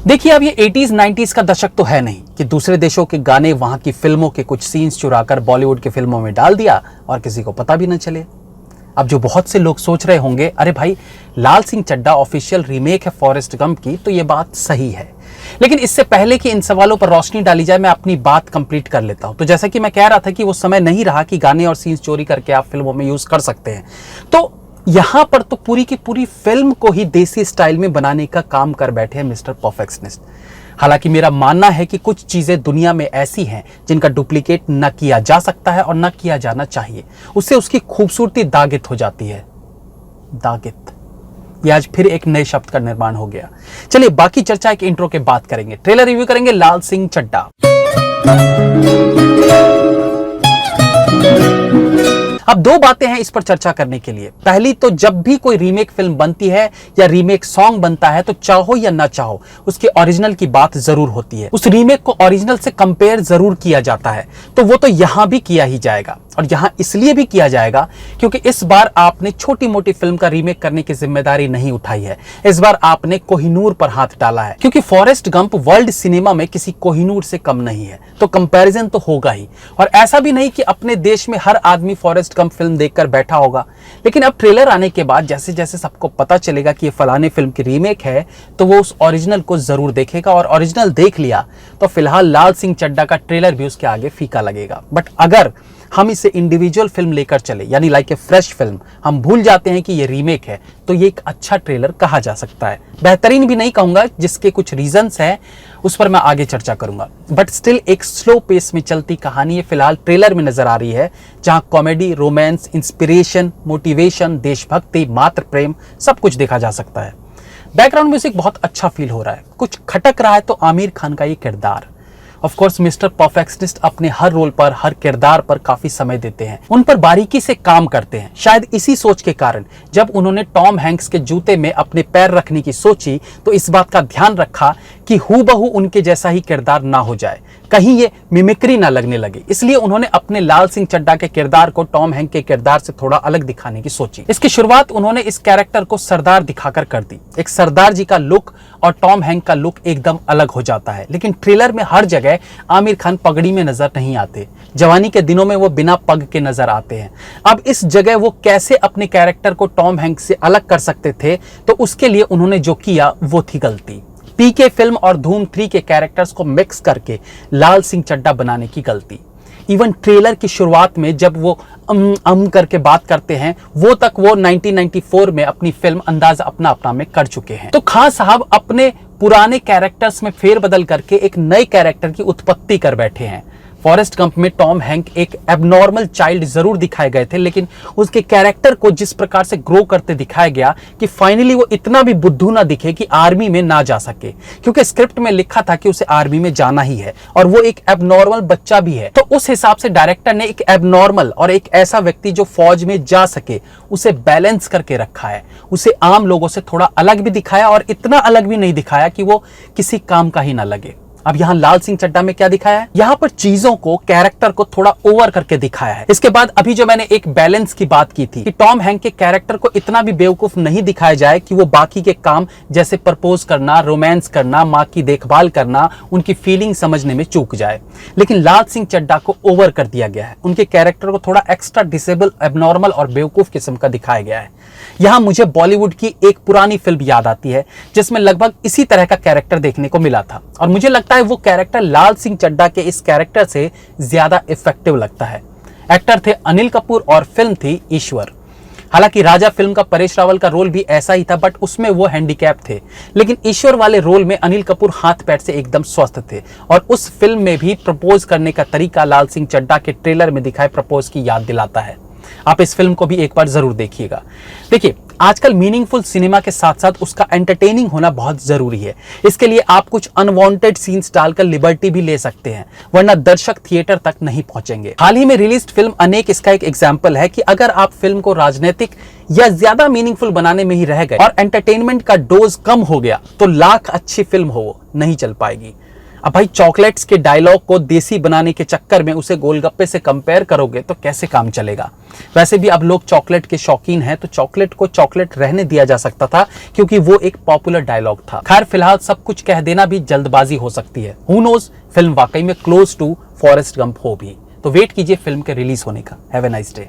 देखिए, अब ये 80s 90s का दशक तो है नहीं कि दूसरे देशों के गाने वहां की फिल्मों के कुछ सीन्स चुराकर बॉलीवुड की फिल्मों में डाल दिया और किसी को पता भी न चले। अब जो बहुत से लोग सोच रहे होंगे, अरे भाई, लाल सिंह चड्ढा ऑफिशियल रीमेक है फॉरेस्ट गंप की, तो ये बात सही है। लेकिन इससे पहले कि इन सवालों पर रोशनी डाली जाए, मैं अपनी बात कंप्लीट कर लेता हूं। तो जैसा कि मैं कह रहा था कि वो समय नहीं रहा कि गाने और सीन्स चोरी करके आप फिल्मों में यूज कर सकते हैं। तो यहां पर तो पूरी की पूरी फिल्म को ही देसी स्टाइल में बनाने का काम कर बैठे हैं मिस्टर परफेक्शनिस्ट। हालांकि मेरा मानना है कि कुछ चीजें दुनिया में ऐसी हैं जिनका डुप्लीकेट न किया जा सकता है और न किया जाना चाहिए, उससे उसकी खूबसूरती दागित हो जाती है। दागित, ये आज फिर एक नए शब्द का निर्माण हो गया। चलिए, बाकी चर्चा एक इंट्रो के बाद करेंगे। ट्रेलर रिव्यू करेंगे लाल सिंह चड्ढा। अब दो बातें हैं इस पर चर्चा करने के लिए। पहली तो, जब भी कोई रीमेक फिल्म बनती है या रीमेक सॉन्ग बनता है तो चाहो या ना चाहो उसके ओरिजिनल की बात जरूर होती है। उस रीमेक को ओरिजिनल से कंपेयर जरूर किया जाता है। तो वो तो यहां भी किया ही जाएगा, और यहां इसलिए भी किया जाएगा क्योंकि इस बार आपने छोटी मोटी फिल्म का रीमेक करने की जिम्मेदारी नहीं उठाई है। इस बार आपने कोहिनूर पर हाथ डाला है, क्योंकि फॉरेस्ट गंप वर्ल्ड सिनेमा में किसी कोहिनूर से कम नहीं है। तो कंपैरिजन तो होगा ही। और ऐसा भी नहीं कि अपने देश में हर आदमी फॉरेस्ट गंप फिल्म देखकर बैठा होगा। लेकिन अब ट्रेलर आने के बाद जैसे जैसे सबको पता चलेगा कि ये फलाने फिल्म की रीमेक है, तो वो उस ओरिजिनल को जरूर देखेगा। और ओरिजिनल देख लिया तो फिलहाल लाल सिंह चड्ढा का ट्रेलर भी उसके आगे फीका लगेगा। बट अगर हम इसे इंडिविजुअल फिल्म लेकर चले, यानी लाइक ए फ्रेश फिल्म, हम भूल जाते हैं कि ये रीमेक है, तो ये एक अच्छा ट्रेलर कहा जा सकता है। बेहतरीन भी नहीं कहूंगा, जिसके कुछ रीजंस हैं उस पर मैं आगे चर्चा करूंगा। बट स्टिल एक स्लो पेस में चलती कहानी ये फिलहाल ट्रेलर में नजर आ रही है, जहां कॉमेडी, रोमांस, इंस्पिरेशन, मोटिवेशन, देशभक्ति, मातृ प्रेम, सब कुछ देखा जा सकता है। बैकग्राउंड म्यूजिक बहुत अच्छा फील हो रहा है। कुछ खटक रहा है तो आमिर खान का ये किरदार। ऑफ कोर्स मिस्टर परफेक्शनिस्ट अपने हर रोल पर, हर किरदार पर काफी समय देते हैं, उन पर बारीकी से काम करते हैं। शायद इसी सोच के कारण जब उन्होंने टॉम हैंक्स के जूते में अपने पैर रखने की सोची, तो इस बात का ध्यान रखा कि हूबहू उनके जैसा ही किरदार ना हो जाए, कहीं ये मिमिक्री ना लगने लगे। इसलिए उन्होंने अपने लाल सिंह चड्ढा के किरदार को टॉम हैंक के किरदार से थोड़ा अलग दिखाने की सोची। इसकी शुरुआत उन्होंने इस कैरेक्टर को सरदार दिखाकर कर दी। एक सरदार जी का लुक और टॉम हैंक का लुक एकदम अलग हो जाता है। लेकिन ट्रेलर में हर जगह आमिर खान पगड़ी में नजर नहीं आते। जवानी के दिनों में वो बिना पग के नजर आते हैं। अब इस जगह वो कैसे अपने कैरेक्टर को टॉम हैंक से अलग कर सकते थे, तो उसके लिए उन्होंने जो किया वो थी गलती। पीके फिल्म और धूम 3 के कैरेक्टर्स को मिक्स करके लाल सिंह चड्ढा बनाने की गलती। इवन ट्रेलर की शुरुआत में जब वो करके बात करते हैं, वो तक वो 1994 में अपनी फिल्म अंदाज अपना अपना में कर चुके हैं। तो खान साहब अपने पुराने कैरेक्टर्स में फेरबदल करके एक नए कैरेक्टर की उत्पत्ति कर बैठे हैं। फॉरेस्ट गंप में टॉम हैंक एक एबनॉर्मल चाइल्ड जरूर दिखाए गए थे, लेकिन उसके कैरेक्टर को जिस प्रकार से ग्रो करते दिखाया गया कि फाइनली वो इतना भी बुद्धू ना दिखे कि आर्मी में ना जा सके, क्योंकि स्क्रिप्ट में लिखा था कि उसे आर्मी में जाना ही है और वो एक एबनॉर्मल बच्चा भी है। तो उस हिसाब से डायरेक्टर ने एक एबनॉर्मल और एक ऐसा व्यक्ति जो फौज में जा सके, उसे बैलेंस करके रखा है। उसे आम लोगों से थोड़ा अलग भी दिखाया और इतना अलग भी नहीं दिखाया कि वो किसी काम का ही ना लगे। अब यहाँ लाल सिंह चड्ढा में क्या दिखाया है, यहाँ पर चीजों को, कैरेक्टर को थोड़ा ओवर करके दिखाया है। इसके बाद अभी जो मैंने एक बैलेंस की बात की थी कि टॉम हैंक के कैरेक्टर को इतना भी बेवकूफ नहीं दिखाया जाए कि वो बाकी के काम जैसे प्रपोज करना, रोमांस करना, माँ की देखभाल करना, उनकी फीलिंग समझने में चूक जाए। लेकिन लाल सिंह चड्ढा को ओवर कर दिया गया है। उनके कैरेक्टर को थोड़ा एक्स्ट्रा डिसेबल, एबनॉर्मल और बेवकूफ किस्म का दिखाया गया है। यहाँ मुझे बॉलीवुड की एक पुरानी फिल्म याद आती है जिसमें लगभग इसी तरह का कैरेक्टर देखने को मिला था, और मुझे लगता है वो कैरेक्टर लाल सिंह चड्ढा के इस कैरेक्टर से ज्यादा इफेक्टिव लगता है। एक्टर थे अनिल कपूर और फिल्म थी ईश्वर। हालांकि राजा फिल्म का परेश रावल का रोल भी ऐसा ही था, बट उसमें वो हैंडीकैप थे। लेकिन ईश्वर वाले रोल में अनिल कपूर हाथ पैर से एकदम स्वस्थ थे, और उस फिल्म में भी प्रपोज करने का तरीका लाल सिंह चड्ढा के ट्रेलर में दिखाए प्रपोज की याद दिलाता है। आप इस फिल्म को भी एक बार जरूर देखिएगा। देखिए, आजकल मीनिंगफुल सिनेमा के साथ साथ उसका एंटरटेनिंग होना बहुत जरूरी है। इसके लिए आप कुछ अनवांटेड सीन्स डालकर लिबर्टी भी ले सकते हैं, वरना दर्शक थिएटर तक नहीं पहुंचेंगे। हाल ही में रिलीज फिल्म अनेक इसका एक एग्जाम्पल है कि अगर आप फिल्म को राजनीतिक या ज्यादा मीनिंगफुल बनाने में ही रह गए और एंटरटेनमेंट का डोज कम हो गया, तो लाख अच्छी फिल्म हो नहीं चल पाएगी। अब भाई चॉकलेट्स के डायलॉग को देसी बनाने के चक्कर में उसे गोलगप्पे से कंपेयर करोगे तो कैसे काम चलेगा। वैसे भी अब लोग चॉकलेट के शौकीन हैं, तो चॉकलेट को चॉकलेट रहने दिया जा सकता था क्योंकि वो एक पॉपुलर डायलॉग था। खैर फिलहाल सब कुछ कह देना भी जल्दबाजी हो सकती है। हु नोज, फिल्म वाकई में क्लोज टू फॉरेस्ट गंप हो भी। तो वेट कीजिए फिल्म के रिलीज होने का। Have a nice day.